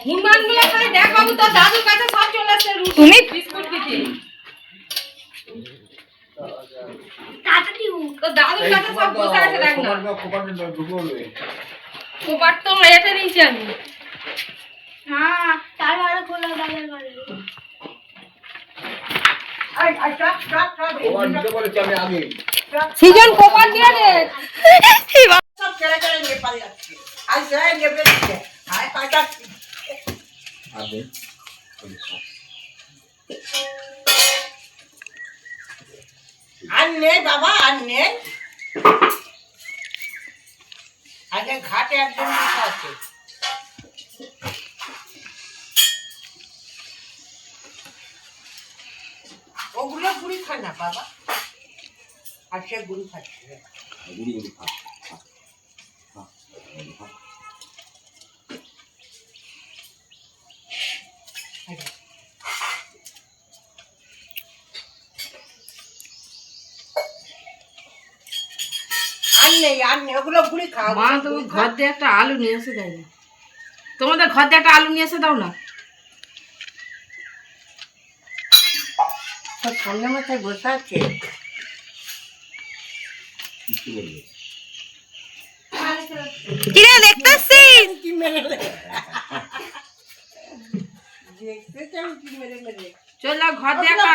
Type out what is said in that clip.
হিমানগুলো খালি দেখ বাবু, তো দাদুর কাছে সব চলে আসছে রুটি তুমি বিস্কুট দিতে। তো দাদুর কাছে সব বসে আছে দেখ না। কোপার তো রেখে দিয়েছি আমি। হ্যাঁ, তারপরে খোলা দাদার ঘরে। সিজন কোপার দিয়ে দে। আননে বাবা আননে আগে ঘাটে একজন বসে আছে। ওগুলো গুড়ি খায় না বাবা, আর সে গুড়ি খাচ্ছে। আননে আননে ওগুলো গুড়ি খাও। মা তুমি ঘর দিয়ে একটা আলু নিয়ে এসে দেয় না, তোমাদের ঘর দিয়ে একটা আলু নিয়ে এসে দাও না। ঠান্ডা মাথায় বসে আছে। কিরে দেখতে আসছিস? কি মেরে দেখতে চাই কি মেরে মেরে। চলো ঘর দিয়ে একটা